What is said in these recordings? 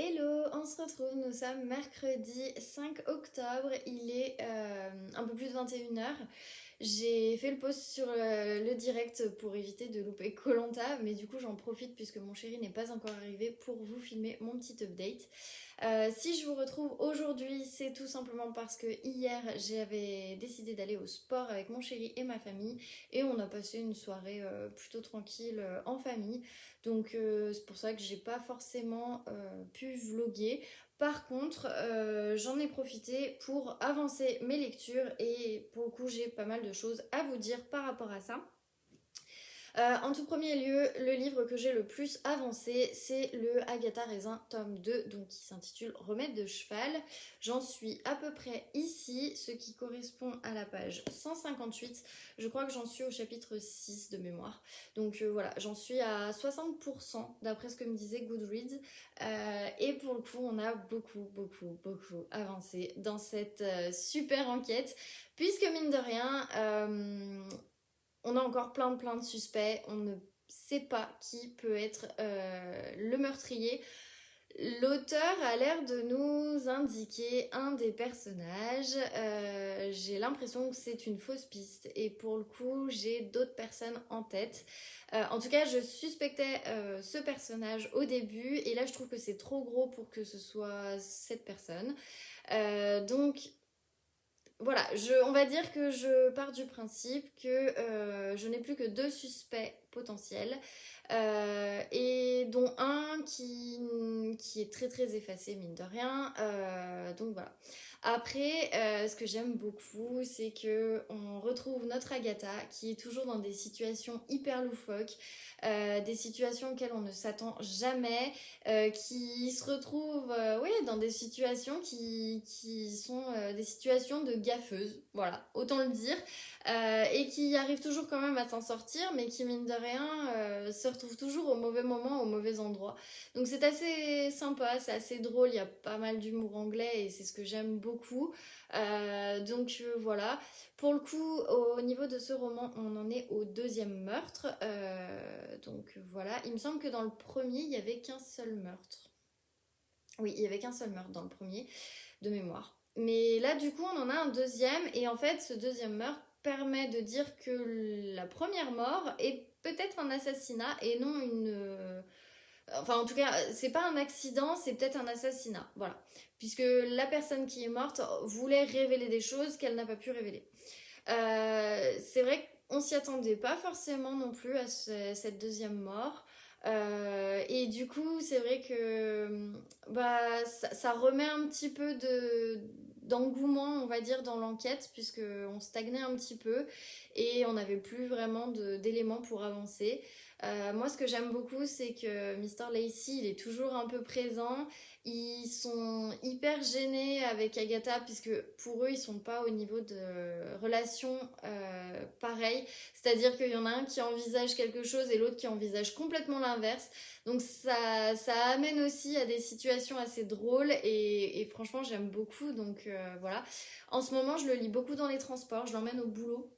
Hello, on se retrouve, nous sommes mercredi 5 octobre, il est un peu plus de 21h. J'ai fait le post sur le direct pour éviter de louper koh, mais du coup j'en profite puisque mon chéri n'est pas encore arrivé pour vous filmer mon petit update. Si je vous retrouve aujourd'hui, c'est tout simplement parce que hier j'avais décidé d'aller au sport avec mon chéri et ma famille et on a passé une soirée plutôt tranquille en famille. Donc c'est pour ça que j'ai pas forcément pu vlogger. Par contre, j'en ai profité pour avancer mes lectures et pour le coup j'ai pas mal de choses à vous dire par rapport à ça. En tout premier lieu, le livre que j'ai le plus avancé, c'est le Agatha Raisin tome 2, donc qui s'intitule Remède de cheval. J'en suis à peu près ici, ce qui correspond à la page 158. Je crois que j'en suis au chapitre 6 de mémoire. Donc voilà, j'en suis à 60% d'après ce que me disait Goodreads. Et pour le coup, on a beaucoup avancé dans cette super enquête. Puisque mine de rien, on a encore plein de suspects, on ne sait pas qui peut être le meurtrier. L'auteur a l'air de nous indiquer un des personnages. J'ai l'impression que c'est une fausse piste et pour le coup, j'ai d'autres personnes en tête. En tout cas, je suspectais ce personnage au début et là, je trouve que c'est trop gros pour que ce soit cette personne. Donc, voilà, on va dire que je pars du principe que je n'ai plus que deux suspects potentiels et dont un qui est très effacé, mine de rien. Donc voilà. Après, ce que j'aime beaucoup, c'est que on retrouve notre Agatha qui est toujours dans des situations hyper loufoques, des situations auxquelles on ne s'attend jamais, qui se retrouvent oui, dans des situations qui sont des situations de gaffeuses, voilà, autant le dire, et qui arrivent toujours quand même à s'en sortir, mais qui, mine de rien, se retrouvent toujours au mauvais moment, au mauvais endroit. Donc c'est assez sympa, c'est assez drôle, il y a pas mal d'humour anglais, et c'est ce que j'aime beaucoup. Donc voilà. Pour le coup, au niveau de ce roman, on en est au deuxième meurtre. Donc voilà, il me semble que dans le premier, il n'y avait qu'un seul meurtre. Oui, il n'y avait qu'un seul meurtre dans le premier, de mémoire. Mais là, du coup, on en a un deuxième, et en fait, ce deuxième meurtre permet de dire que la première mort est peut-être un assassinat et non une... Enfin, en tout cas, c'est pas un accident, c'est peut-être un assassinat. Voilà. Puisque la personne qui est morte voulait révéler des choses qu'elle n'a pas pu révéler. C'est vrai qu'on s'y attendait pas forcément non plus à cette deuxième mort. Et du coup, c'est vrai que bah, ça remet un petit peu d'engouement, on va dire, dans l'enquête, puisqu'on stagnait un petit peu et on n'avait plus vraiment d'éléments pour avancer. Moi, ce que j'aime beaucoup, c'est que Mr. Lacey, il est toujours un peu présent. Ils sont hyper gênés avec Agatha, puisque pour eux, ils sont pas au niveau de relations pareilles. C'est-à-dire qu'il y en a un qui envisage quelque chose et l'autre qui envisage complètement l'inverse. Donc ça amène aussi à des situations assez drôles et franchement, j'aime beaucoup. Donc voilà. En ce moment, je le lis beaucoup dans les transports. Je l'emmène au boulot.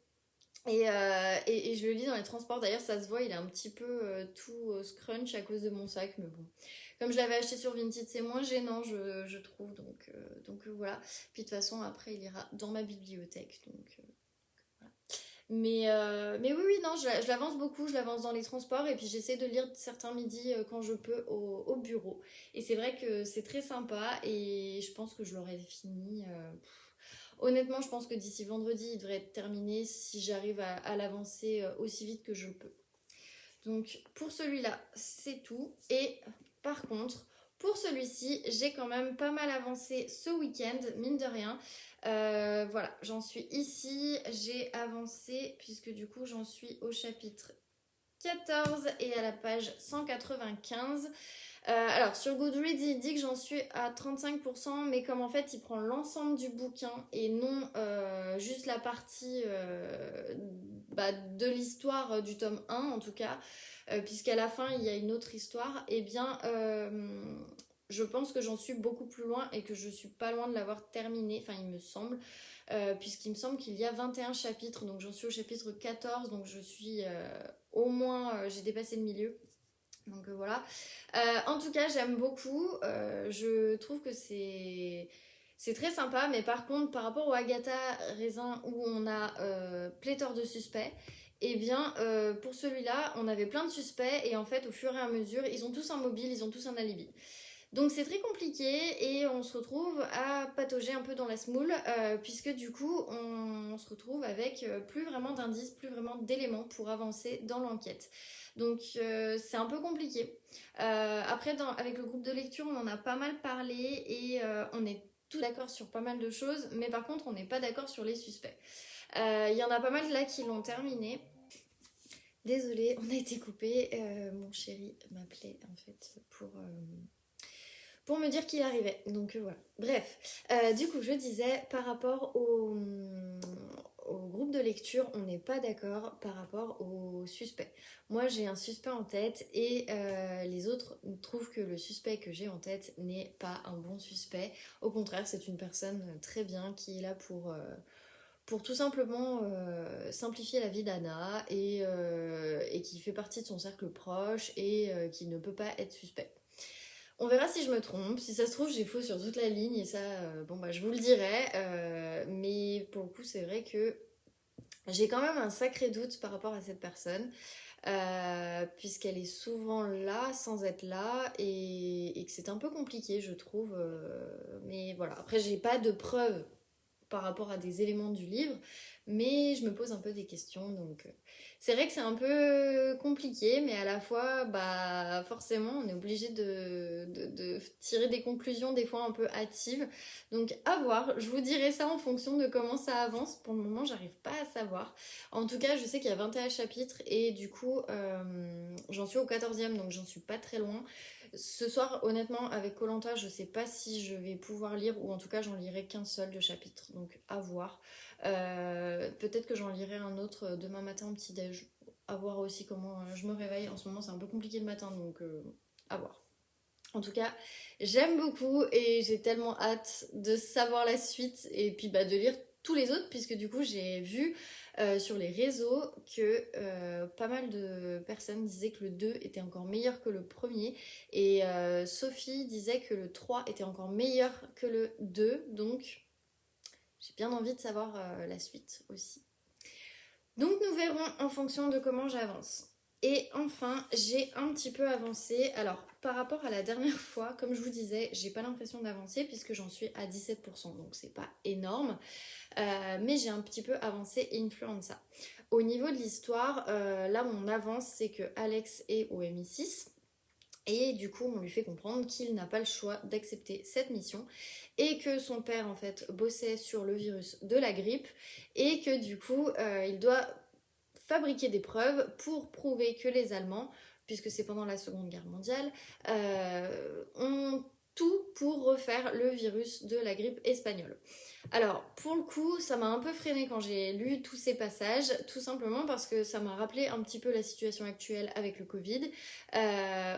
Et je le lis dans les transports. D'ailleurs, ça se voit, il est un petit peu tout scrunch à cause de mon sac. Mais bon, comme je l'avais acheté sur Vinted, c'est moins gênant, je trouve. Donc voilà. Puis de toute façon, après, il ira dans ma bibliothèque. Donc voilà. Mais oui, non, je l'avance beaucoup. Je l'avance dans les transports. Et puis j'essaie de lire certains midis quand je peux au bureau. Et c'est vrai que c'est très sympa. Et je pense que je l'aurai fini. Honnêtement, je pense que d'ici vendredi, il devrait être terminé si j'arrive à l'avancer aussi vite que je peux. Donc pour celui-là, c'est tout. Et par contre, pour celui-ci, j'ai quand même pas mal avancé ce week-end, mine de rien. Voilà, j'en suis ici. J'ai avancé puisque du coup, j'en suis au chapitre 14 et à la page 195. Alors sur Goodreads il dit que j'en suis à 35%, mais comme en fait il prend l'ensemble du bouquin et non juste la partie de l'histoire du tome 1 en tout cas, puisqu'à la fin il y a une autre histoire, et bien je pense que j'en suis beaucoup plus loin et que je suis pas loin de l'avoir terminé, enfin il me semble, puisqu'il me semble qu'il y a 21 chapitres, donc j'en suis au chapitre 14, donc je suis au moins, j'ai dépassé le milieu. Donc voilà. En tout cas, j'aime beaucoup. Je trouve que c'est très sympa, mais par contre, par rapport au Agatha Raisin où on a pléthore de suspects, eh bien, pour celui-là, on avait plein de suspects et en fait, au fur et à mesure, ils ont tous un mobile, ils ont tous un alibi. Donc c'est très compliqué et on se retrouve à patauger un peu dans la semoule puisque du coup on se retrouve avec plus vraiment d'indices, plus vraiment d'éléments pour avancer dans l'enquête. Donc c'est un peu compliqué. Après avec le groupe de lecture on en a pas mal parlé et on est tous d'accord sur pas mal de choses mais par contre on n'est pas d'accord sur les suspects. Il y en a pas mal là qui l'ont terminé. Désolée, on a été coupé. Mon chéri m'appelait en fait pour me dire qu'il arrivait. Donc voilà. Bref, du coup, je disais par rapport au groupe de lecture, on n'est pas d'accord par rapport au suspect. Moi, j'ai un suspect en tête et les autres trouvent que le suspect que j'ai en tête n'est pas un bon suspect. Au contraire, c'est une personne très bien qui est là pour tout simplement simplifier la vie d'Anna et qui fait partie de son cercle proche et qui ne peut pas être suspect. On verra si je me trompe. Si ça se trouve, j'ai faux sur toute la ligne et ça, bon bah je vous le dirai. Mais pour le coup, c'est vrai que j'ai quand même un sacré doute par rapport à cette personne, puisqu'elle est souvent là sans être là et que c'est un peu compliqué, je trouve. Mais voilà. Après, j'ai pas de preuves par rapport à des éléments du livre, mais je me pose un peu des questions, donc c'est vrai que c'est un peu compliqué, mais à la fois, bah forcément, on est obligé de tirer des conclusions des fois un peu hâtives, donc à voir, je vous dirai ça en fonction de comment ça avance, pour le moment j'arrive pas à savoir, en tout cas je sais qu'il y a 21 chapitres, et du coup j'en suis au 14e, donc j'en suis pas très loin. Ce soir, honnêtement, avec koh je sais pas si je vais pouvoir lire, ou en tout cas, j'en lirai qu'un seul de chapitre, donc à voir. Peut-être que j'en lirai un autre demain matin au petit-déj. À voir aussi comment je me réveille. En ce moment, c'est un peu compliqué le matin, donc à voir. En tout cas, j'aime beaucoup et j'ai tellement hâte de savoir la suite et puis bah, de lire tous les autres, puisque du coup, j'ai vu sur les réseaux que pas mal de personnes disaient que le 2 était encore meilleur que le premier et Sophie disait que le 3 était encore meilleur que le 2, donc j'ai bien envie de savoir la suite aussi. Donc nous verrons en fonction de comment j'avance. Et enfin, j'ai un petit peu avancé. Alors, par rapport à la dernière fois, comme je vous disais, j'ai pas l'impression d'avancer puisque j'en suis à 17%, donc c'est pas énorme. Mais j'ai un petit peu avancé Influenza. Au niveau de l'histoire, là où on avance, c'est que Alex est au MI6. Et du coup, on lui fait comprendre qu'il n'a pas le choix d'accepter cette mission et que son père, en fait, bossait sur le virus de la grippe et que du coup, il doit fabriquer des preuves pour prouver que les Allemands, puisque c'est pendant la Seconde Guerre mondiale, ont tout pour refaire le virus de la grippe espagnole. Alors, pour le coup, ça m'a un peu freiné quand j'ai lu tous ces passages, tout simplement parce que ça m'a rappelé un petit peu la situation actuelle avec le Covid,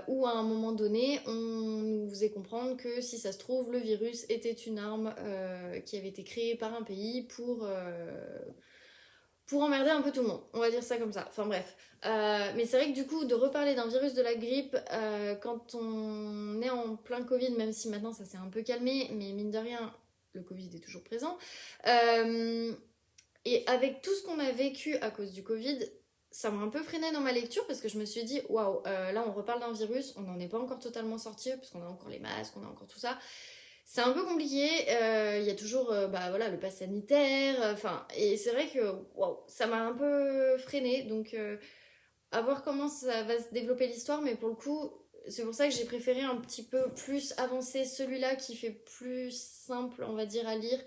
où à un moment donné, on nous faisait comprendre que si ça se trouve, le virus était une arme qui avait été créée par un pays pour emmerder un peu tout le monde, on va dire ça comme ça. Enfin bref. Mais c'est vrai que du coup, de reparler d'un virus de la grippe quand on est en plein Covid, même si maintenant ça s'est un peu calmé, mais mine de rien, le Covid est toujours présent. Et avec tout ce qu'on a vécu à cause du Covid, ça m'a un peu freiné dans ma lecture parce que je me suis dit, waouh, là on reparle d'un virus, on n'en est pas encore totalement sorti parce qu'on a encore les masques, on a encore tout ça. C'est un peu compliqué, il y a toujours bah, voilà, le pass sanitaire, enfin, et c'est vrai que waouh, ça m'a un peu freiné, donc à voir comment ça va se développer l'histoire, mais pour le coup, c'est pour ça que j'ai préféré un petit peu plus avancer celui-là qui fait plus simple, on va dire, à lire.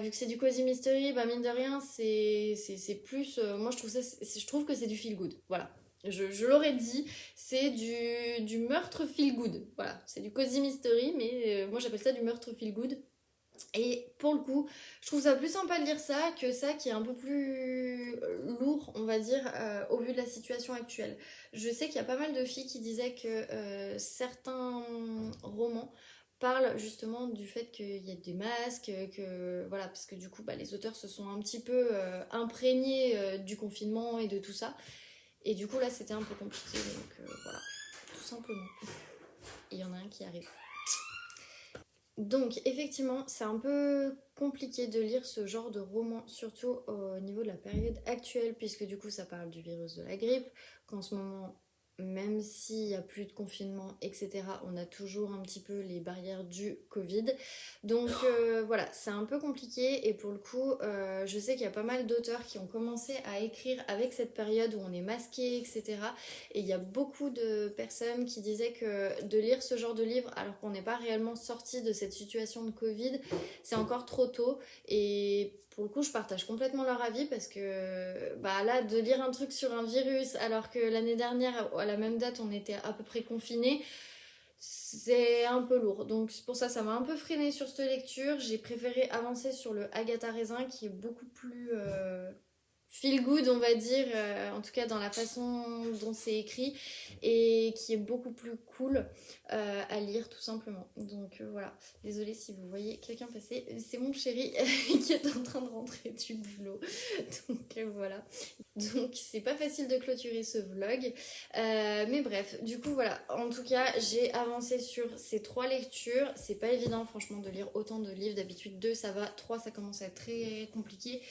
Vu que c'est du Cozy Mystery, bah mine de rien, c'est plus. Moi, je trouve que c'est du feel good. Voilà. Je l'aurais dit, c'est du meurtre feel good. Voilà, c'est du Cozy Mystery, mais moi j'appelle ça du meurtre feel good. Et pour le coup, je trouve ça plus sympa de lire ça que ça qui est un peu plus lourd, on va dire, au vu de la situation actuelle. Je sais qu'il y a pas mal de filles qui disaient que certains romans parlent justement du fait qu'il y a des masques, que voilà, parce que du coup, bah, les auteurs se sont un petit peu imprégnés du confinement et de tout ça. Et du coup, là, c'était un peu compliqué, donc voilà. simplement. Et il y en a un qui arrive. Donc effectivement, c'est un peu compliqué de lire ce genre de roman, surtout au niveau de la période actuelle, puisque du coup ça parle du virus de la grippe, qu'en ce moment, même s'il n'y a plus de confinement, etc., on a toujours un petit peu les barrières du Covid. Donc voilà, c'est un peu compliqué et pour le coup, je sais qu'il y a pas mal d'auteurs qui ont commencé à écrire avec cette période où on est masqué, etc. Et il y a beaucoup de personnes qui disaient que de lire ce genre de livre alors qu'on n'est pas réellement sorti de cette situation de Covid, c'est encore trop tôt. Et pour le coup, je partage complètement leur avis parce que bah là, de lire un truc sur un virus alors que l'année dernière, à la même date, on était à peu près confinés, c'est un peu lourd. Donc c'est pour ça, ça m'a un peu freiné sur cette lecture. J'ai préféré avancer sur le Agatha Raisin qui est beaucoup plus feel good, on va dire, en tout cas dans la façon dont c'est écrit, et qui est beaucoup plus cool à lire tout simplement. Donc voilà, désolée si vous voyez quelqu'un passer, c'est mon chéri qui est en train de rentrer du boulot. Donc voilà. Donc c'est pas facile de clôturer ce vlog. Mais bref, du coup voilà, en tout cas j'ai avancé sur ces 3 lectures. C'est pas évident franchement de lire autant de livres, d'habitude 2 ça va, 3 ça commence à être très compliqué.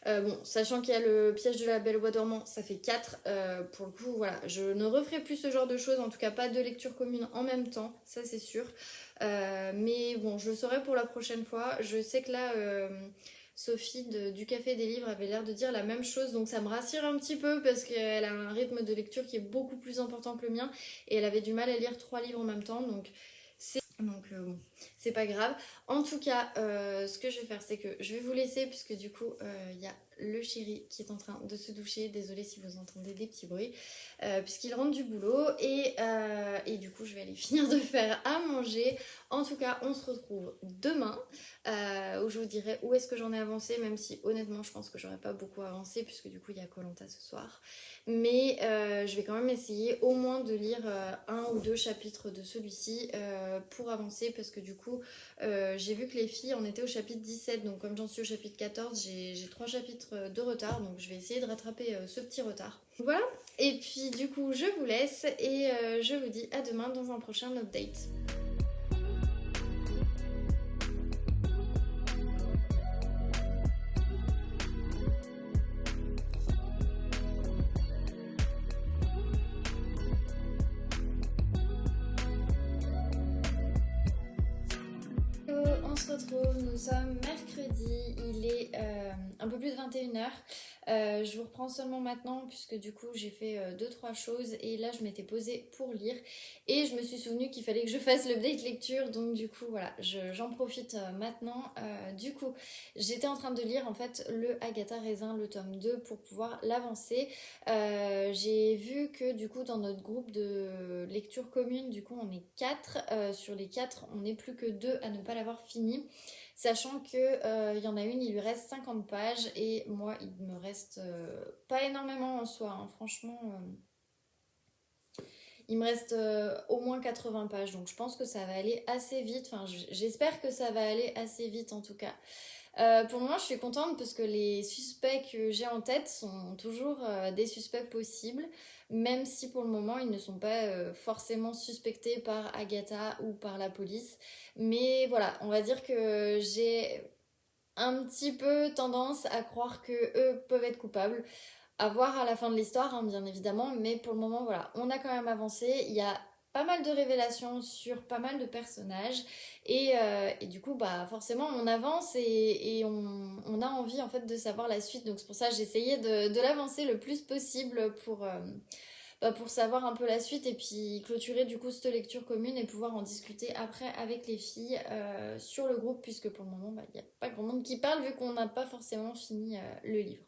Bon, sachant qu'il y a le piège de la Belle au bois dormant, ça fait 4. Pour le coup, voilà, je ne referai plus ce genre de choses, en tout cas pas de lecture commune en même temps, ça c'est sûr. Mais bon, je le saurai pour la prochaine fois. Je sais que là, Sophie du Café des Livres avait l'air de dire la même chose, donc ça me rassure un petit peu parce qu'elle a un rythme de lecture qui est beaucoup plus important que le mien et elle avait du mal à lire 3 livres en même temps, donc bon, c'est pas grave. En tout cas, ce que je vais faire, c'est que je vais vous laisser puisque du coup, il y a le chéri qui est en train de se doucher. Désolée si vous entendez des petits bruits, puisqu'il rentre du boulot et du coup, je vais aller finir de faire à manger. En tout cas, on se retrouve demain où je vous dirai où est-ce que j'en ai avancé, même si honnêtement, je pense que j'aurais pas beaucoup avancé puisque du coup, il y a koh ce soir. Mais je vais quand même essayer au moins de lire 1 ou 2 chapitres de celui-ci pour avancer parce que du coup j'ai vu que les filles en étaient au chapitre 17, donc comme j'en suis au chapitre 14, j'ai 3 chapitres de retard, donc je vais essayer de rattraper ce petit retard. Voilà, et puis du coup je vous laisse et je vous dis à demain dans un prochain update. On se retrouve, nous sommes mercredi, il est un peu plus de 21h. Je vous reprends seulement maintenant puisque du coup j'ai fait 2-3 choses et là je m'étais posée pour lire et je me suis souvenu qu'il fallait que je fasse l'update lecture, donc du coup voilà, j'en profite maintenant. Du coup j'étais en train de lire en fait le Agatha Raisin, le tome 2 pour pouvoir l'avancer. J'ai vu que du coup dans notre groupe de lecture commune, du coup on est 4. Sur les 4 on n'est plus que 2 à ne pas l'avoir fini. Sachant que y en a une, il lui reste 50 pages et moi il me reste pas énormément en soi, hein. Franchement il me reste au moins 80 pages, donc je pense que ça va aller assez vite, enfin j'espère que ça va aller assez vite en tout cas. Pour le moment, je suis contente parce que les suspects que j'ai en tête sont toujours des suspects possibles, même si pour le moment, ils ne sont pas forcément suspectés par Agatha ou par la police. Mais voilà, on va dire que j'ai un petit peu tendance à croire que eux peuvent être coupables. À voir à la fin de l'histoire, hein, bien évidemment, mais pour le moment, voilà, on a quand même avancé. Il y a pas mal de révélations sur pas mal de personnages et du coup bah forcément on avance et on a envie en fait de savoir la suite, donc c'est pour ça que j'ai essayé de l'avancer le plus possible pour savoir un peu la suite et puis clôturer du coup cette lecture commune et pouvoir en discuter après avec les filles sur le groupe, puisque pour le moment bah, il n'y a pas grand monde qui parle vu qu'on n'a pas forcément fini le livre.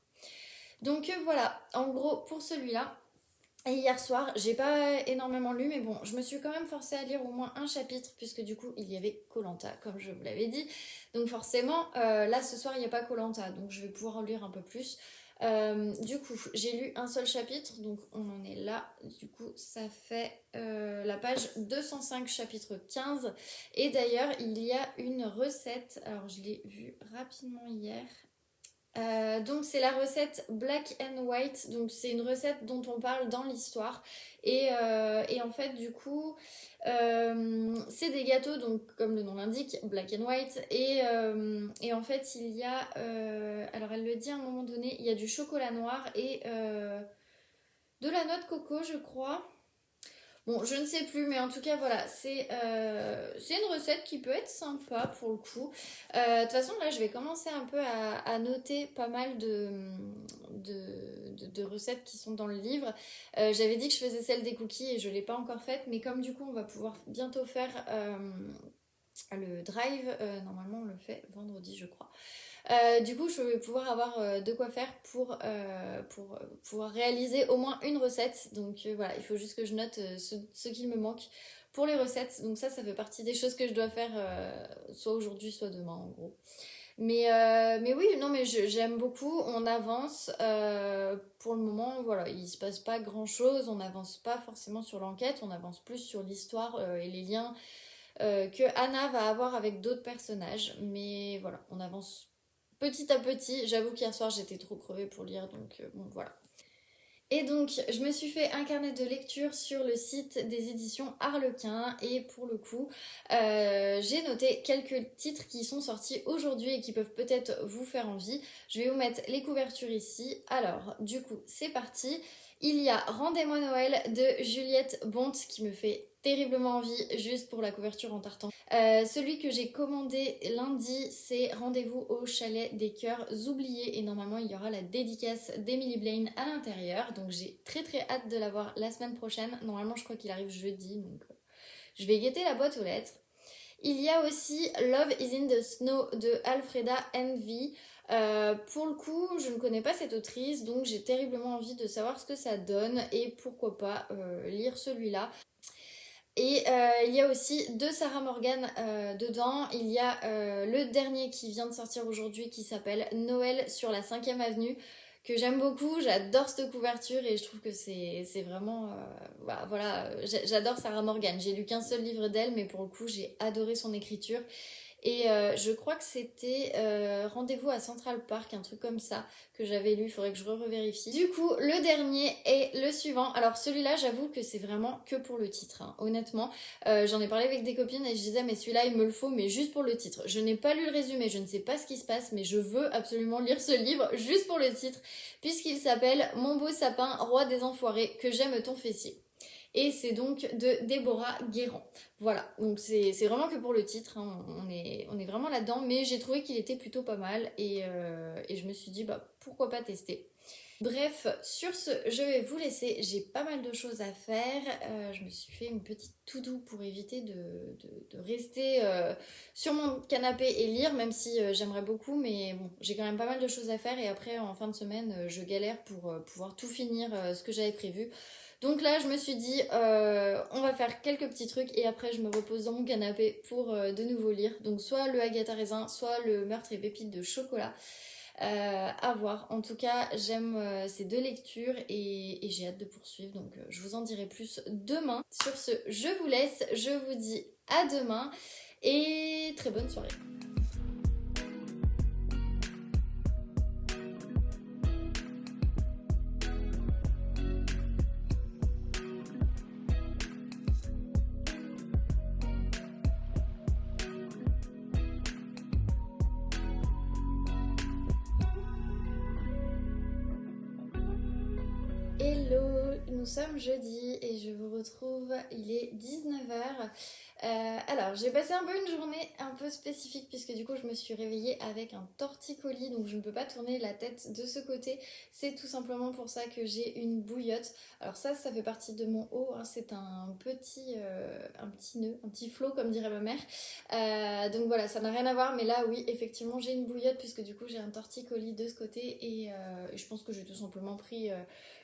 Donc voilà, en gros pour celui-là. Et hier soir, j'ai pas énormément lu, mais bon, je me suis quand même forcée à lire au moins un chapitre, puisque du coup, il y avait koh, comme je vous l'avais dit. Donc forcément, là, ce soir, il n'y a pas koh, donc je vais pouvoir en lire un peu plus. Du coup, j'ai lu un seul chapitre, donc on en est là. Du coup, ça fait la page 205, chapitre 15. Et d'ailleurs, il y a une recette, alors je l'ai vue rapidement hier. Donc c'est la recette Black and White, donc c'est une recette dont on parle dans l'histoire et en fait du coup c'est des gâteaux donc comme le nom l'indique Black and White et en fait il y a alors elle le dit à un moment donné il y a du chocolat noir et de la noix de coco je crois. Bon, je ne sais plus, mais en tout cas, voilà, c'est une recette qui peut être sympa pour le coup. De toute façon, là, je vais commencer un peu à noter pas mal de recettes qui sont dans le livre. J'avais dit que je faisais celle des cookies et je ne l'ai pas encore faite, mais comme du coup, on va pouvoir bientôt faire le drive, normalement, on le fait vendredi, je crois. Du coup, je vais pouvoir avoir de quoi faire pour pouvoir réaliser au moins une recette. Donc voilà, il faut juste que je note ce qu'il me manque pour les recettes. Donc ça fait partie des choses que je dois faire soit aujourd'hui, soit demain en gros. Mais oui, non, mais j'aime beaucoup. On avance. Pour le moment, voilà, il se passe pas grand-chose. On n'avance pas forcément sur l'enquête. On avance plus sur l'histoire et les liens que Anna va avoir avec d'autres personnages. Mais voilà, on avance petit à petit. J'avoue qu'hier soir j'étais trop crevée pour lire, donc bon voilà. Et donc, je me suis fait un carnet de lecture sur le site des éditions Harlequin et pour le coup, j'ai noté quelques titres qui sont sortis aujourd'hui et qui peuvent peut-être vous faire envie. Je vais vous mettre les couvertures ici. Alors, du coup, c'est parti. Il y a Rendez-moi Noël de Juliette Bonte qui me fait terriblement envie juste pour la couverture en tartan. Celui que j'ai commandé lundi, c'est Rendez-vous au chalet des cœurs oubliés et normalement il y aura la dédicace d'Emily Blaine à l'intérieur. Donc j'ai très très hâte de l'avoir la semaine prochaine. Normalement je crois qu'il arrive jeudi, donc je vais guetter la boîte aux lettres. Il y a aussi Love is in the Snow de Alfreda Envy. Pour le coup, je ne connais pas cette autrice, donc j'ai terriblement envie de savoir ce que ça donne et pourquoi pas lire celui-là. Et il y a aussi de Sarah Morgan dedans. Il y a le dernier qui vient de sortir aujourd'hui qui s'appelle Noël sur la 5e avenue, que j'aime beaucoup. J'adore cette couverture et je trouve que c'est vraiment... bah, voilà, j'adore Sarah Morgan. J'ai lu qu'un seul livre d'elle, mais pour le coup, j'ai adoré son écriture. Et je crois que c'était Rendez-vous à Central Park, un truc comme ça, que j'avais lu, il faudrait que je revérifie. Du coup, le dernier est le suivant. Alors celui-là, j'avoue que c'est vraiment que pour le titre, hein. Honnêtement. J'en ai parlé avec des copines et je disais, mais celui-là, il me le faut, mais juste pour le titre. Je n'ai pas lu le résumé, je ne sais pas ce qui se passe, mais je veux absolument lire ce livre juste pour le titre, puisqu'il s'appelle Mon beau sapin, roi des enfoirés, que j'aime ton fessier. Et c'est donc de Déborah Guérand. Voilà, donc c'est vraiment que pour le titre, hein. On est vraiment là-dedans, mais j'ai trouvé qu'il était plutôt pas mal et je me suis dit, bah pourquoi pas tester. Bref, sur ce, je vais vous laisser. J'ai pas mal de choses à faire. Je me suis fait une petite to-do pour éviter de rester sur mon canapé et lire, même si j'aimerais beaucoup. Mais bon, j'ai quand même pas mal de choses à faire. Et après, en fin de semaine, je galère pour pouvoir tout finir ce que j'avais prévu. Donc là, je me suis dit, on va faire quelques petits trucs et après, je me repose dans mon canapé pour de nouveau lire. Donc soit le Agatha raisin, soit le meurtre et pépites de chocolat. À voir. En tout cas, j'aime ces deux lectures et j'ai hâte de poursuivre. Donc, je vous en dirai plus demain. Sur ce, je vous laisse. Je vous dis à demain et très bonne soirée. Hello, nous sommes jeudi et je vous retrouve, il est 19h. Alors, j'ai passé un peu une journée un peu spécifique puisque du coup je me suis réveillée avec un torticolis, donc je ne peux pas tourner la tête de ce côté. C'est tout simplement pour ça que j'ai une bouillotte. Alors ça fait partie de mon haut, hein. C'est un petit nœud, un petit flot comme dirait ma mère. Donc voilà, ça n'a rien à voir, mais là oui, effectivement j'ai une bouillotte puisque du coup j'ai un torticolis de ce côté et je pense que j'ai tout simplement pris...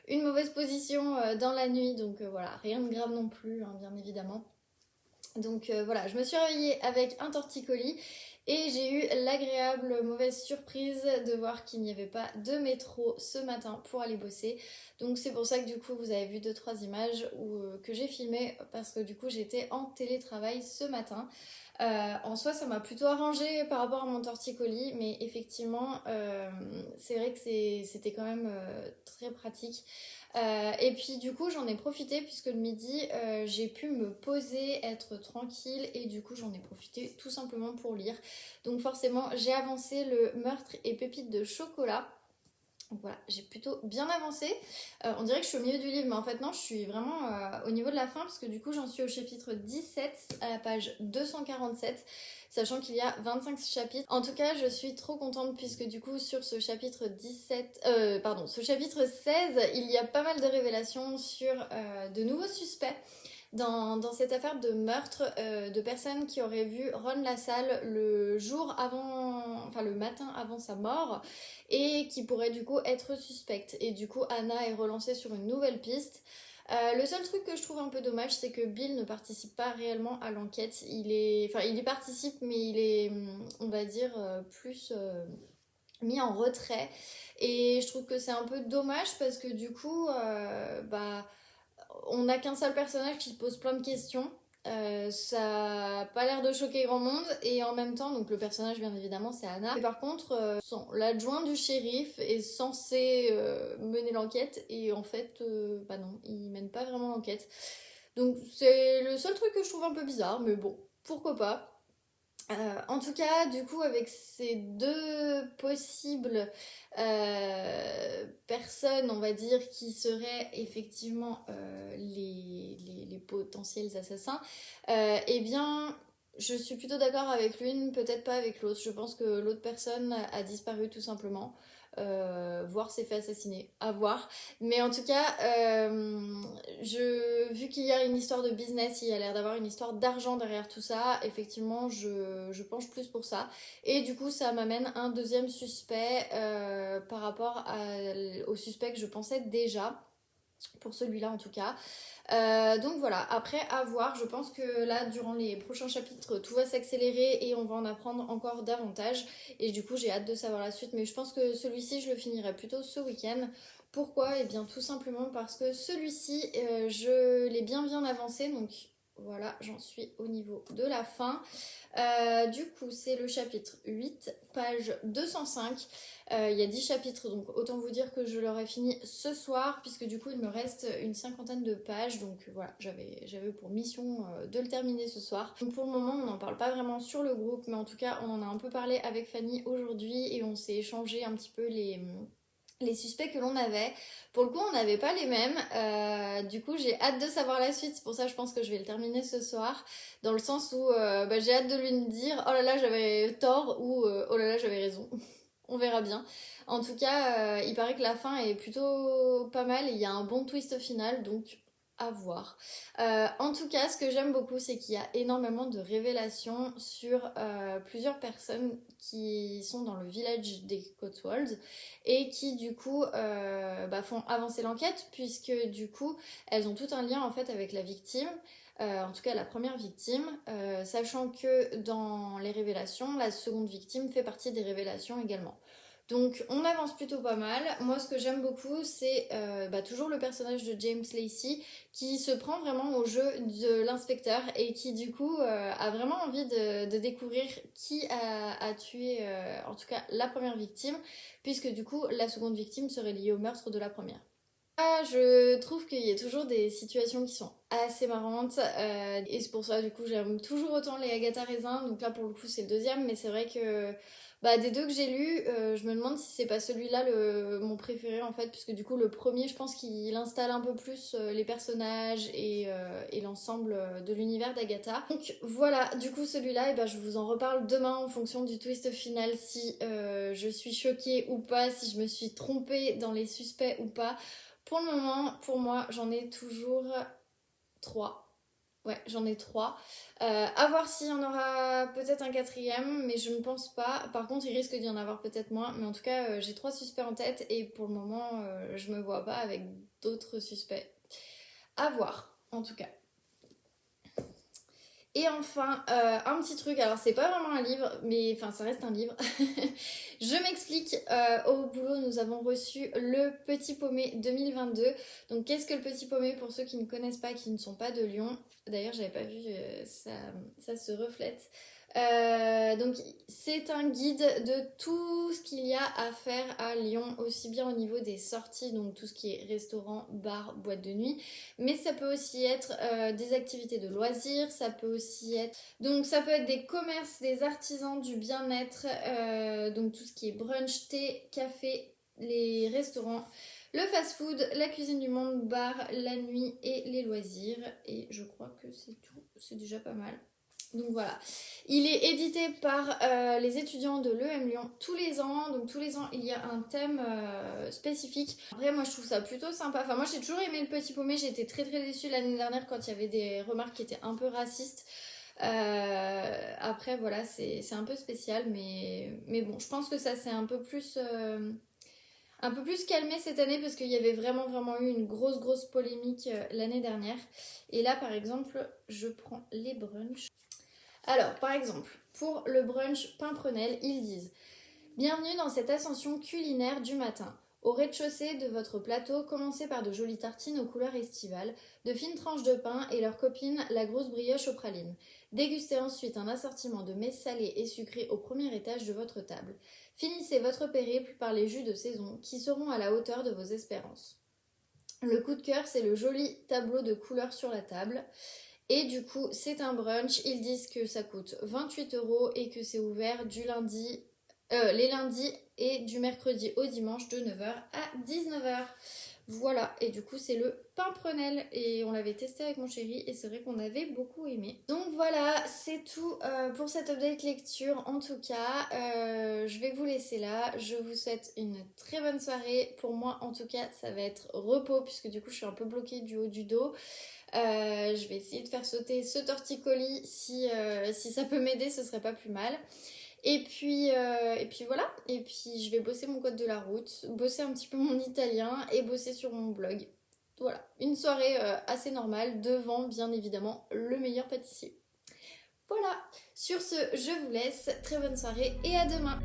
une mauvaise position dans la nuit, donc voilà, rien de grave non plus, hein, bien évidemment. Donc voilà, je me suis réveillée avec un torticolis et j'ai eu l'agréable mauvaise surprise de voir qu'il n'y avait pas de métro ce matin pour aller bosser. Donc c'est pour ça que du coup vous avez vu deux trois images que j'ai filmées parce que du coup j'étais en télétravail ce matin. En soi ça m'a plutôt arrangé par rapport à mon torticolis, mais effectivement c'est vrai que c'était quand même très pratique. Et puis du coup j'en ai profité puisque le midi j'ai pu me poser, être tranquille et du coup j'en ai profité tout simplement pour lire. Donc forcément j'ai avancé le meurtre et pépites de chocolat. Donc voilà, j'ai plutôt bien avancé. On dirait que je suis au milieu du livre, mais en fait non, je suis vraiment au niveau de la fin, parce que du coup j'en suis au chapitre 17, à la page 247, sachant qu'il y a 25 chapitres. En tout cas, je suis trop contente, puisque du coup sur ce chapitre 17, ce chapitre 16, il y a pas mal de révélations sur de nouveaux suspects dans cette affaire de meurtre de personnes qui auraient vu Ron Lassalle le jour avant, enfin le matin avant sa mort, et qui pourraient du coup être suspectes. Et du coup, Anna est relancée sur une nouvelle piste. Le seul truc que je trouve un peu dommage, c'est que Bill ne participe pas réellement à l'enquête. Il y participe, mais il est, on va dire, plus mis en retrait. Et je trouve que c'est un peu dommage parce que du coup, on n'a qu'un seul personnage qui se pose plein de questions. Ça a pas l'air de choquer grand monde et en même temps, donc le personnage bien évidemment c'est Anna. Et par contre, l'adjoint du shérif est censé mener l'enquête et en fait, bah non, il mène pas vraiment l'enquête. Donc c'est le seul truc que je trouve un peu bizarre, mais bon, pourquoi pas. En tout cas, du coup, avec ces deux possibles personnes, on va dire, qui seraient effectivement les potentiels assassins, eh bien, je suis plutôt d'accord avec l'une, peut-être pas avec l'autre. Je pense que l'autre personne a disparu tout simplement. Voire s'est fait assassiner, à voir. Mais en tout cas, vu qu'il y a une histoire de business, il y a l'air d'avoir une histoire d'argent derrière tout ça, effectivement, je penche plus pour ça. Et du coup, ça m'amène un deuxième suspect par rapport au suspect que je pensais déjà, pour celui-là en tout cas. Donc voilà, après à voir, je pense que là durant les prochains chapitres tout va s'accélérer et on va en apprendre encore davantage et du coup j'ai hâte de savoir la suite, mais je pense que celui-ci je le finirai plutôt ce week-end. Pourquoi? Eh bien tout simplement parce que celui-ci je l'ai bien avancé, donc voilà, j'en suis au niveau de la fin. Du coup, c'est le chapitre 8, page 205. Il y a 10 chapitres, donc autant vous dire que je l'aurai fini ce soir, puisque du coup, il me reste une cinquantaine de pages. Donc voilà, j'avais pour mission de le terminer ce soir. Donc pour le moment, on n'en parle pas vraiment sur le groupe, mais en tout cas, on en a un peu parlé avec Fanny aujourd'hui et on s'est échangé un petit peu les suspects que l'on avait. Pour le coup, on n'avait pas les mêmes. Du coup, j'ai hâte de savoir la suite. C'est pour ça que je pense que je vais le terminer ce soir. Dans le sens où j'ai hâte de lui dire oh là là, j'avais tort ou oh là là, j'avais raison. On verra bien. En tout cas, il paraît que la fin est plutôt pas mal et il y a un bon twist au final. Donc, à voir. En tout cas, ce que j'aime beaucoup, c'est qu'il y a énormément de révélations sur plusieurs personnes qui sont dans le village des Cotswolds et qui du coup font avancer l'enquête puisque du coup elles ont tout un lien en fait avec la victime. En tout cas la première victime, sachant que dans les révélations, la seconde victime fait partie des révélations également. Donc on avance plutôt pas mal. Moi ce que j'aime beaucoup c'est toujours le personnage de James Lacey qui se prend vraiment au jeu de l'inspecteur et qui du coup a vraiment envie de découvrir qui a tué en tout cas la première victime, puisque du coup la seconde victime serait liée au meurtre de la première. Ah, je trouve qu'il y a toujours des situations qui sont assez marrantes et c'est pour ça du coup j'aime toujours autant les Agatha Raisin, donc là pour le coup c'est le deuxième, mais c'est vrai que des deux que j'ai lus je me demande si c'est pas celui-là mon préféré en fait, puisque du coup le premier je pense qu'il installe un peu plus les personnages et l'ensemble de l'univers d'Agatha. Donc voilà, du coup celui-là je vous en reparle demain en fonction du twist final, si je suis choquée ou pas, si je me suis trompée dans les suspects ou pas. Pour le moment, pour moi, j'en ai toujours 3. Ouais, j'en ai 3. À voir s'il y en aura peut-être un quatrième, mais je ne pense pas. Par contre, il risque d'y en avoir peut-être moins. Mais en tout cas, j'ai 3 suspects en tête et pour le moment, je me vois pas avec d'autres suspects. À voir, en tout cas. Et enfin, un petit truc, alors c'est pas vraiment un livre, mais enfin ça reste un livre. Je m'explique, au boulot nous avons reçu le Petit Paumé 2022. Donc qu'est-ce que le Petit Paumé pour ceux qui ne connaissent pas, qui ne sont pas de Lyon? D'ailleurs j'avais pas vu, ça se reflète. Donc c'est un guide de tout ce qu'il y a à faire à Lyon, aussi bien au niveau des sorties, donc tout ce qui est restaurant, bar, boîte de nuit, mais ça peut aussi être des activités de loisirs, ça peut aussi être... Donc ça peut être des commerces, des artisans, du bien-être, donc tout ce qui est brunch, thé, café, les restaurants, le fast-food, la cuisine du monde, bar, la nuit et les loisirs. Et je crois que c'est tout, c'est déjà pas mal. Donc voilà, il est édité par les étudiants de l'EM Lyon tous les ans. Donc tous les ans, il y a un thème spécifique. Après, moi, je trouve ça plutôt sympa. Enfin, moi, j'ai toujours aimé le Petit Paumé. J'ai été très très déçue l'année dernière quand il y avait des remarques qui étaient un peu racistes. Après, voilà, c'est un peu spécial. Mais bon, je pense que ça c'est un peu plus calmé cette année parce qu'il y avait vraiment vraiment eu une grosse polémique l'année dernière. Et là, par exemple, je prends les brunchs. Alors, par exemple, pour le brunch Pimprenel, ils disent: Bienvenue dans cette ascension culinaire du matin. Au rez-de-chaussée de votre plateau, commencez par de jolies tartines aux couleurs estivales, de fines tranches de pain et leur copine, la grosse brioche aux pralines. Dégustez ensuite un assortiment de mets salés et sucrés au premier étage de votre table. Finissez votre périple par les jus de saison qui seront à la hauteur de vos espérances. Le coup de cœur, c'est le joli tableau de couleurs sur la table. Et du coup, c'est un brunch. Ils disent que ça coûte 28 € et que c'est ouvert les lundis et du mercredi au dimanche de 9h à 19h. Voilà, et du coup c'est le Pimprenel et on l'avait testé avec mon chéri et c'est vrai qu'on avait beaucoup aimé. Donc voilà, c'est tout pour cette update lecture en tout cas. Je vais vous laisser là, je vous souhaite une très bonne soirée. Pour moi en tout cas ça va être repos puisque du coup je suis un peu bloquée du haut du dos. Je vais essayer de faire sauter ce torticolis si ça peut m'aider, ce serait pas plus mal. Et puis voilà, et puis je vais bosser mon code de la route, bosser un petit peu mon italien et bosser sur mon blog. Voilà, une soirée assez normale devant bien évidemment le meilleur pâtissier. Voilà, sur ce je vous laisse, très bonne soirée et à demain.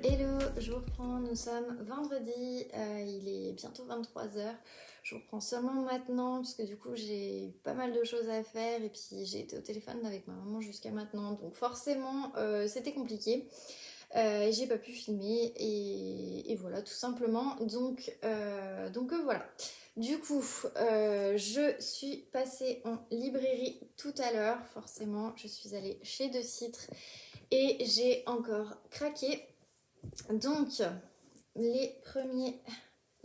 Hello, je vous reprends, nous sommes vendredi, il est bientôt 23h. Je vous reprends seulement maintenant parce que du coup j'ai pas mal de choses à faire et puis j'ai été au téléphone avec ma maman jusqu'à maintenant. Donc forcément c'était compliqué et j'ai pas pu filmer et voilà tout simplement. Donc voilà. Du coup je suis passée en librairie tout à l'heure, forcément je suis allée chez De Citre et j'ai encore craqué. Donc, le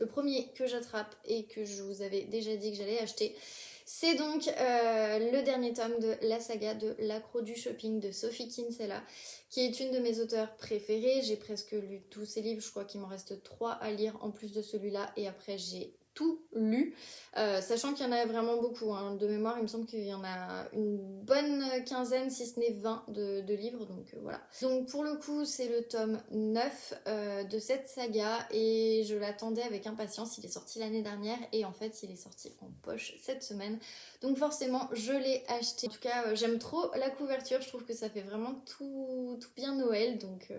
premier que j'attrape et que je vous avais déjà dit que j'allais acheter, c'est donc le dernier tome de la saga de l'Accro du shopping de Sophie Kinsella, qui est une de mes auteurs préférées. J'ai presque lu tous ses livres, je crois qu'il m'en reste 3 à lire en plus de celui-là, et après j'ai tout lu, sachant qu'il y en a vraiment beaucoup, hein. De mémoire il me semble qu'il y en a une bonne quinzaine si ce n'est 20 de livres, donc voilà. Donc pour le coup c'est le tome 9 de cette saga et je l'attendais avec impatience. Il est sorti l'année dernière et en fait il est sorti en poche cette semaine, donc forcément je l'ai acheté. En tout cas j'aime trop la couverture, je trouve que ça fait vraiment tout bien Noël, donc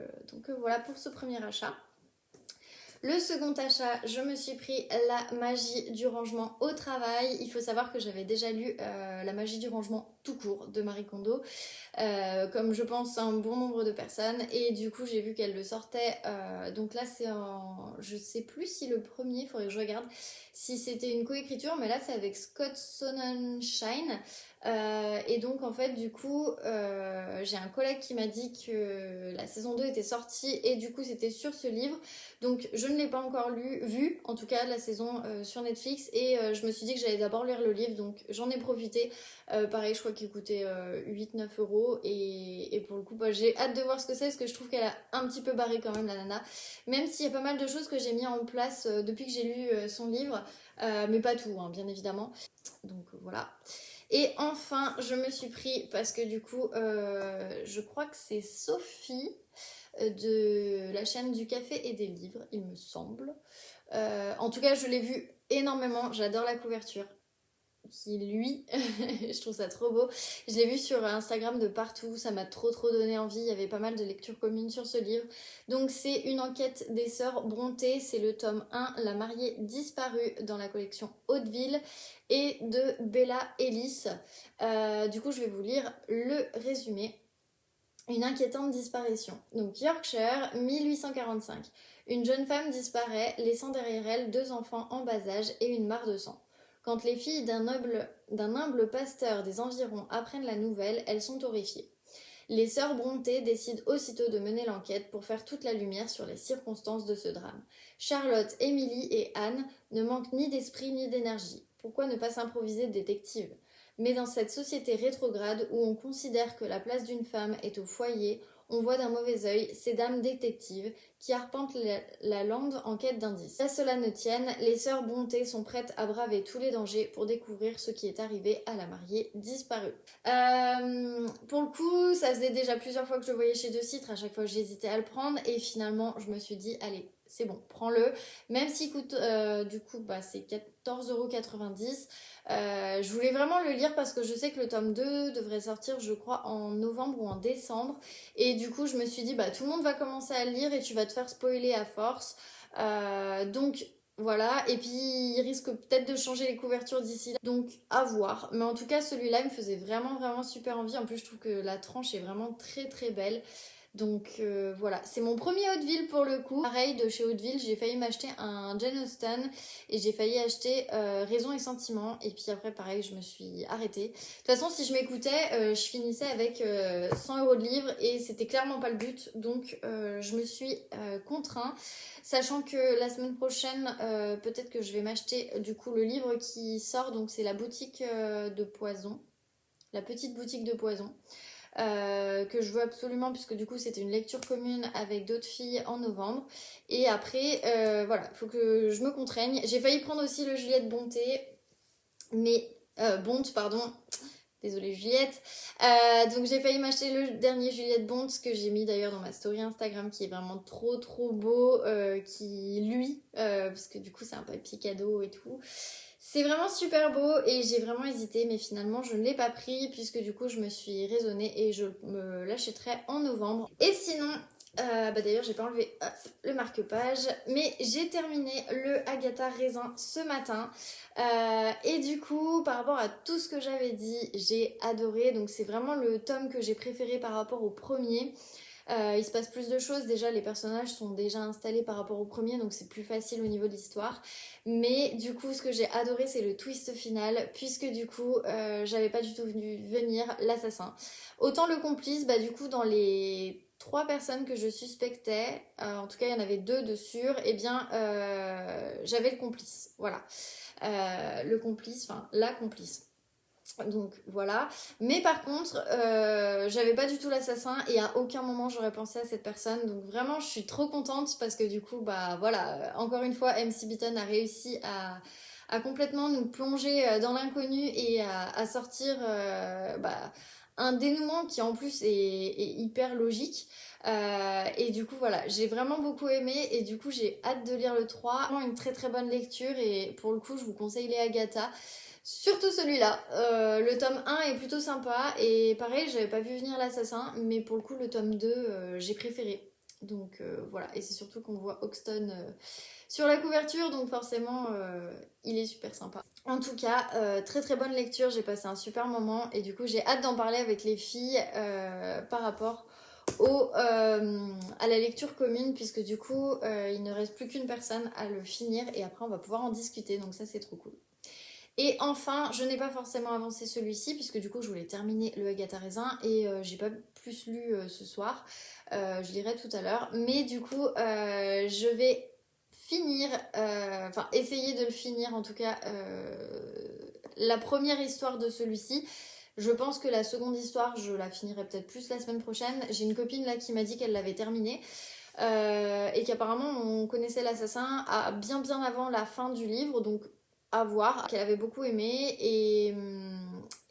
voilà pour ce premier achat. Le second achat, je me suis pris La magie du rangement au travail. Il faut savoir que j'avais déjà lu La magie du rangement tout court de Marie Kondo, comme je pense un bon nombre de personnes. Et du coup, j'ai vu qu'elle le sortait. Donc là, c'est en... Je sais plus si le premier, il faudrait que je regarde si c'était une coécriture, mais là, c'est avec Scott Sonnenschein. Et donc en fait du coup j'ai un collègue qui m'a dit que la saison 2 était sortie et du coup c'était sur ce livre, donc je ne l'ai pas encore vu en tout cas la saison sur Netflix, et je me suis dit que j'allais d'abord lire le livre, donc j'en ai profité. Pareil, je crois qu'il coûtait 8-9 € et pour le coup bah, j'ai hâte de voir ce que c'est parce que je trouve qu'elle a un petit peu barré quand même la nana, même s'il y a pas mal de choses que j'ai mis en place depuis que j'ai lu son livre, mais pas tout hein, bien évidemment, donc voilà. Et enfin, je me suis pris, parce que du coup, je crois que c'est Sophie de la chaîne du café et des livres, il me semble. En tout cas, je l'ai vu énormément, j'adore la couverture. Qui lui, je trouve ça trop beau. Je l'ai vu sur Instagram de partout, ça m'a trop donné envie. Il y avait pas mal de lectures communes sur ce livre. Donc c'est une enquête des sœurs Brontë, c'est le tome 1, La mariée disparue dans la collection Hauteville et de Bella Ellis. Du coup je vais vous lire le résumé. Une inquiétante disparition. Donc Yorkshire, 1845. Une jeune femme disparaît, laissant derrière elle 2 enfants en bas âge et une mare de sang. Quand les filles d'un humble pasteur des environs apprennent la nouvelle, elles sont horrifiées. Les sœurs Brontë décident aussitôt de mener l'enquête pour faire toute la lumière sur les circonstances de ce drame. Charlotte, Émilie et Anne ne manquent ni d'esprit ni d'énergie. Pourquoi ne pas s'improviser détective? Mais dans cette société rétrograde où on considère que la place d'une femme est au foyer, on voit d'un mauvais œil ces dames détectives qui arpentent la lande en quête d'indices. À cela ne tienne, les sœurs Brontë sont prêtes à braver tous les dangers pour découvrir ce qui est arrivé à la mariée disparue. Pour le coup, ça faisait déjà plusieurs fois que je le voyais chez Deux Citres, à chaque fois j'hésitais à le prendre et finalement je me suis dit allez, c'est bon, prends-le. Même s'il coûte du coup c'est 14,90 €. Je voulais vraiment le lire parce que je sais que le tome 2 devrait sortir je crois en novembre ou en décembre. Et du coup je me suis dit tout le monde va commencer à le lire et tu vas te faire spoiler à force. Donc voilà, et puis il risque peut-être de changer les couvertures d'ici là, donc à voir. Mais en tout cas, celui-là, il me faisait vraiment super envie. En plus, je trouve que la tranche est vraiment très belle. Donc voilà, c'est mon premier Hauteville pour le coup. Pareil, de chez Hauteville, j'ai failli m'acheter un Jane Austen et j'ai failli acheter Raison et Sentiment. Et puis après, pareil, je me suis arrêtée. De toute façon, si je m'écoutais, je finissais avec 100 € de livre et c'était clairement pas le but. Donc je me suis contraint. Sachant que la semaine prochaine, peut-être que je vais m'acheter du coup le livre qui sort. Donc c'est la boutique de Poison. La petite boutique de Poison. Que je veux absolument puisque du coup c'était une lecture commune avec d'autres filles en novembre et après voilà, il faut que je me contraigne. J'ai failli prendre aussi le Juliette Bonté mais Bonte pardon, désolée Juliette. Donc j'ai failli m'acheter le dernier Juliette Bonte que j'ai mis d'ailleurs dans ma story Instagram qui est vraiment trop beau, qui lui parce que du coup c'est un papier cadeau et tout. C'est vraiment super beau et j'ai vraiment hésité mais finalement je ne l'ai pas pris puisque du coup je me suis raisonnée et je me l'achèterai en novembre. Et sinon, d'ailleurs j'ai pas enlevé le marque-page mais j'ai terminé le Agatha Raisin ce matin. Et du coup par rapport à tout ce que j'avais dit, j'ai adoré. Donc c'est vraiment le tome que j'ai préféré par rapport au premier. Il se passe plus de choses, déjà les personnages sont déjà installés par rapport au premier donc c'est plus facile au niveau de l'histoire, mais du coup ce que j'ai adoré c'est le twist final puisque du coup j'avais pas du tout vu venir l'assassin. Autant le complice, du coup dans les 3 personnes que je suspectais, en tout cas il y en avait 2 de sûr, et bien j'avais le complice, voilà. Le complice, enfin la complice. Donc voilà, mais par contre j'avais pas du tout l'assassin et à aucun moment j'aurais pensé à cette personne, donc vraiment je suis trop contente parce que du coup voilà, encore une fois MC Beaton a réussi à complètement nous plonger dans l'inconnu et à sortir un dénouement qui en plus est hyper logique. Et du coup voilà, j'ai vraiment beaucoup aimé et du coup j'ai hâte de lire le 3. Vraiment une très bonne lecture et pour le coup je vous conseille les Agatha. Surtout celui-là. Le tome 1 est plutôt sympa. Et pareil, j'avais pas vu venir l'assassin. Mais pour le coup, le tome 2, j'ai préféré. Donc voilà. Et c'est surtout qu'on voit Hoxton sur la couverture. Donc forcément, il est super sympa. En tout cas, très bonne lecture. J'ai passé un super moment. Et du coup, j'ai hâte d'en parler avec les filles par rapport à la lecture commune. Puisque du coup, il ne reste plus qu'une personne à le finir. Et après, on va pouvoir en discuter. Donc ça, c'est trop cool. Et enfin, je n'ai pas forcément avancé celui-ci puisque du coup je voulais terminer le Agatha Raisin et j'ai pas plus lu ce soir. Je lirai tout à l'heure. Mais du coup, je vais finir, enfin essayer de le finir en tout cas, la première histoire de celui-ci. Je pense que la seconde histoire, je la finirai peut-être plus la semaine prochaine. J'ai une copine là qui m'a dit qu'elle l'avait terminée. Et qu'apparemment on connaissait l'assassin à bien avant la fin du livre, donc à voir, qu'elle avait beaucoup aimé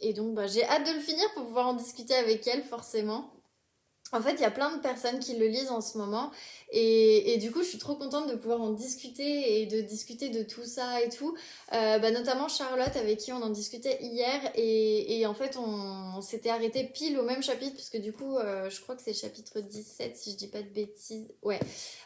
Et donc bah, j'ai hâte de le finir pour pouvoir en discuter avec elle forcément. En fait, il y a plein de personnes qui le lisent en ce moment et du coup, je suis trop contente de pouvoir en discuter et de discuter de tout ça et tout. Bah, notamment Charlotte avec qui on en discutait hier et en fait, on s'était arrêté pile au même chapitre puisque du coup, je crois que c'est chapitre 17 si je dis pas de bêtises. Ouais.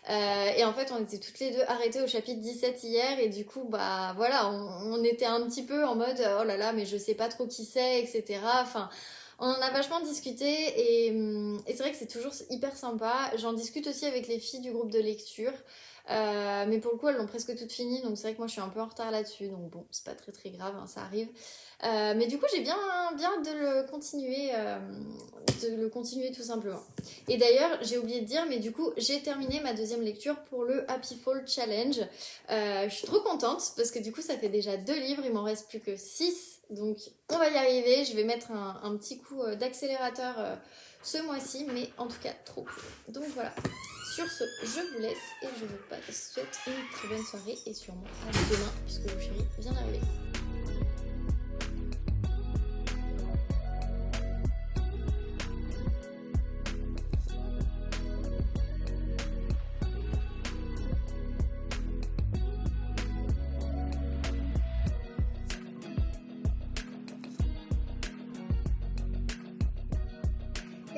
Et en fait, on était toutes les deux arrêtées au chapitre 17 hier et du coup, bah voilà, on était un petit peu en mode oh là là, mais je sais pas trop qui c'est, etc. Enfin, on en a vachement discuté et c'est vrai que c'est toujours hyper sympa. J'en discute aussi avec les filles du groupe de lecture. Mais pour le coup, elles l'ont presque toutes fini, donc c'est vrai que moi je suis un peu en retard là-dessus, donc bon, c'est pas très très grave, hein, ça arrive. Mais du coup, j'ai bien de le continuer tout simplement. Et d'ailleurs, j'ai oublié de dire, mais du coup, j'ai terminé ma deuxième lecture pour le Happy Fall Challenge. Je suis trop contente parce que du coup, ça fait déjà 2 livres, il m'en reste plus que 6. Donc, on va y arriver. Je vais mettre un petit coup d'accélérateur ce mois-ci, mais en tout cas, trop cool. Donc voilà. Sur ce, je vous laisse et je vous souhaite une très bonne soirée et sûrement à demain puisque le chéri vient d'arriver.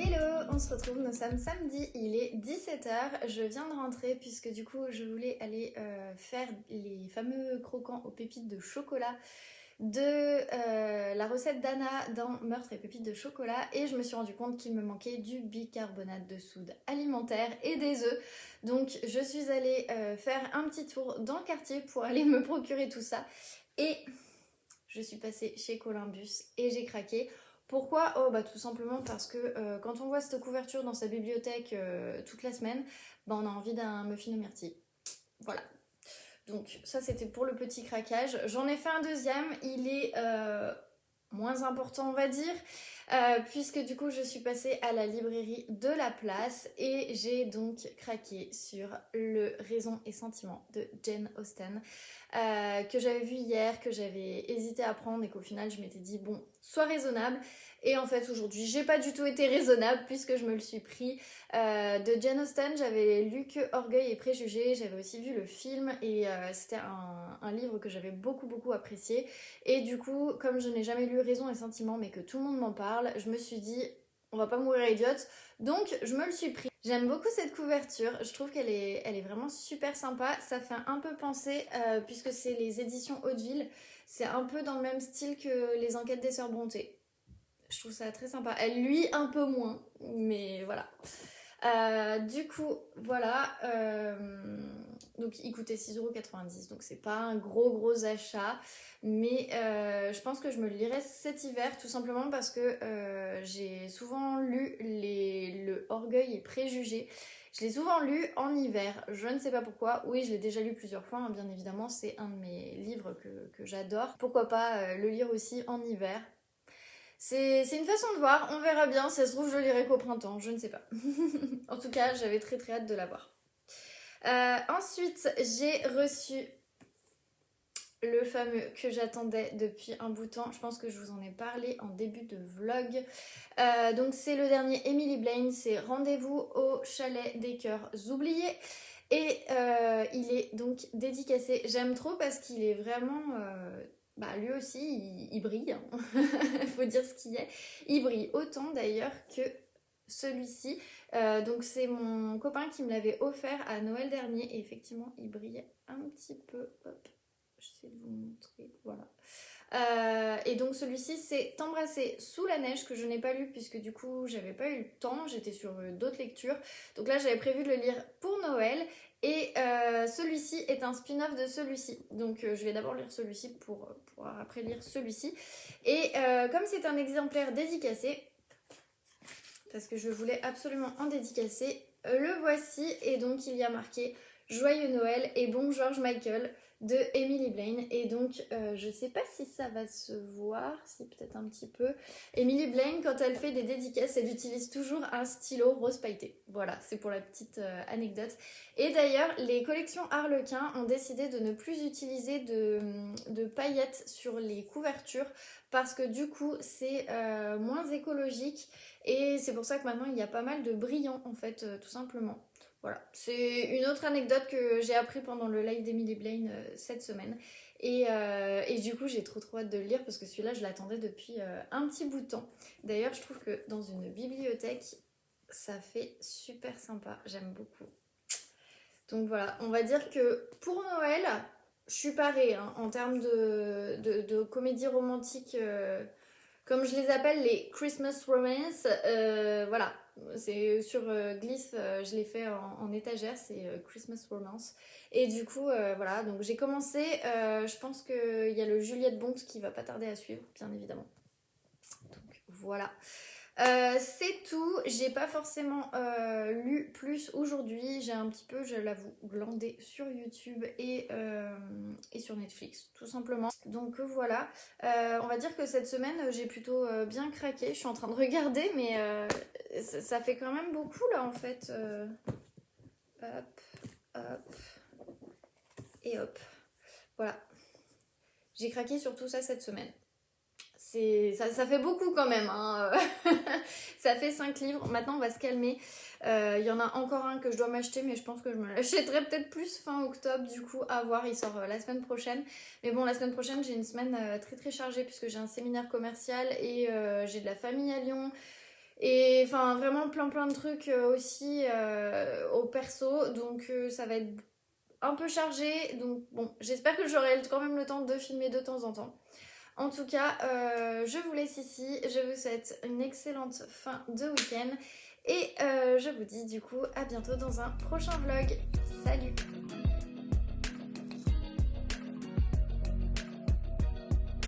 Hello, on se retrouve, nous sommes samedi, il est 17h, je viens de rentrer puisque du coup je voulais aller faire les fameux croquants aux pépites de chocolat de la recette d'Anna dans Meurtre et pépites de chocolat et je me suis rendu compte qu'il me manquait du bicarbonate de soude alimentaire et des œufs. Donc je suis allée faire un petit tour dans le quartier pour aller me procurer tout ça et je suis passée chez Columbus et j'ai craqué. Pourquoi? Oh bah tout simplement parce que quand on voit cette couverture dans sa bibliothèque toute la semaine, bah on a envie d'un muffin aux myrtilles. Voilà. Donc ça c'était pour le petit craquage. J'en ai fait un deuxième, il est moins important on va dire, puisque du coup je suis passée à la librairie de la place et j'ai donc craqué sur le Raison et Sentiment de Jane Austen, que j'avais vu hier, que j'avais hésité à prendre et qu'au final je m'étais dit bon, sois raisonnable. Et en fait aujourd'hui j'ai pas du tout été raisonnable puisque je me le suis pris. De Jane Austen, j'avais lu que Orgueil et Préjugés, j'avais aussi vu le film et c'était un livre que j'avais beaucoup apprécié. Et du coup, comme je n'ai jamais lu Raison et Sentiment mais que tout le monde m'en parle, je me suis dit on va pas mourir idiote, donc je me le suis pris. J'aime beaucoup cette couverture, je trouve elle est vraiment super sympa, ça fait un peu penser, puisque c'est les éditions Hauteville, c'est un peu dans le même style que les enquêtes des sœurs Brontë. Je trouve ça très sympa. Elle lui un peu moins, mais voilà. Du coup, voilà. Donc, il coûtait 6,90 €. Donc, c'est pas un gros achat. Mais je pense que je me le lirai cet hiver, tout simplement parce que j'ai souvent lu le Orgueil et Préjugés. Je l'ai souvent lu en hiver. Je ne sais pas pourquoi. Oui, je l'ai déjà lu plusieurs fois, hein, bien évidemment. C'est un de mes livres que j'adore. Pourquoi pas le lire aussi en hiver? C'est une façon de voir, on verra bien, si ça se trouve je le lirai qu'au printemps, je ne sais pas. En tout cas, j'avais très hâte de l'avoir. Ensuite, j'ai reçu le fameux que j'attendais depuis un bout de temps. Je pense que je vous en ai parlé en début de vlog. Donc c'est le dernier Emily Blaine, c'est Rendez-vous au chalet des cœurs oubliés. Et il est donc dédicacé. J'aime trop parce qu'il est vraiment... bah lui aussi, il brille. Hein. Faut dire ce qu'il est. Il brille autant d'ailleurs que celui-ci. Donc c'est mon copain qui me l'avait offert à Noël dernier. Et effectivement, il brillait un petit peu. Hop, j'essaie de vous montrer. Voilà. Et donc celui-ci c'est T'embrasser sous la neige que je n'ai pas lu puisque du coup j'avais pas eu le temps, j'étais sur d'autres lectures. Donc là j'avais prévu de le lire pour Noël et celui-ci est un spin-off de celui-ci. Donc je vais d'abord lire celui-ci pour après lire celui-ci. Et comme c'est un exemplaire dédicacé, parce que je voulais absolument en dédicacer, le voici et donc il y a marqué Joyeux Noël et bon George Michael de Emily Blaine. Et donc, je sais pas si ça va se voir, si peut-être un petit peu. Emily Blaine, quand elle fait des dédicaces, elle utilise toujours un stylo rose pailleté. Voilà, c'est pour la petite anecdote. Et d'ailleurs, les collections Harlequin ont décidé de ne plus utiliser de paillettes sur les couvertures parce que du coup, c'est moins écologique. Et c'est pour ça que maintenant, il y a pas mal de brillants, en fait, tout simplement. Voilà, c'est une autre anecdote que j'ai appris pendant le live d'Emily Blaine cette semaine. Et du coup, j'ai trop hâte de le lire parce que celui-là, je l'attendais depuis un petit bout de temps. D'ailleurs, je trouve que dans une bibliothèque, ça fait super sympa. J'aime beaucoup. Donc voilà, on va dire que pour Noël, je suis parée hein, en termes de comédie romantique. Comme je les appelle, les Christmas romance, voilà, c'est sur Glyph, je l'ai fait en étagère, c'est Christmas romance. Et du coup, voilà, donc j'ai commencé, je pense qu'il y a le Juliette Bond qui va pas tarder à suivre, bien évidemment. Donc voilà. C'est tout, j'ai pas forcément lu plus aujourd'hui, j'ai un petit peu, je l'avoue, glandé sur YouTube et sur Netflix, tout simplement. Donc voilà, on va dire que cette semaine j'ai plutôt bien craqué, je suis en train de regarder, mais ça fait quand même beaucoup là en fait. Hop, hop, et hop, voilà. J'ai craqué sur tout ça cette semaine. Ça fait beaucoup quand même, hein. Ça fait 5 livres, maintenant on va se calmer. Il y en a encore un que je dois m'acheter, mais je pense que je me l'achèterai peut-être plus fin octobre, du coup à voir, il sort la semaine prochaine. Mais bon, la semaine prochaine j'ai une semaine très chargée puisque j'ai un séminaire commercial et j'ai de la famille à Lyon. Et enfin vraiment plein de trucs aussi au perso, donc ça va être un peu chargé. Donc bon, j'espère que j'aurai quand même le temps de filmer de temps en temps. En tout cas, je vous laisse ici. Je vous souhaite une excellente fin de week-end. Et je vous dis du coup à bientôt dans un prochain vlog. Salut!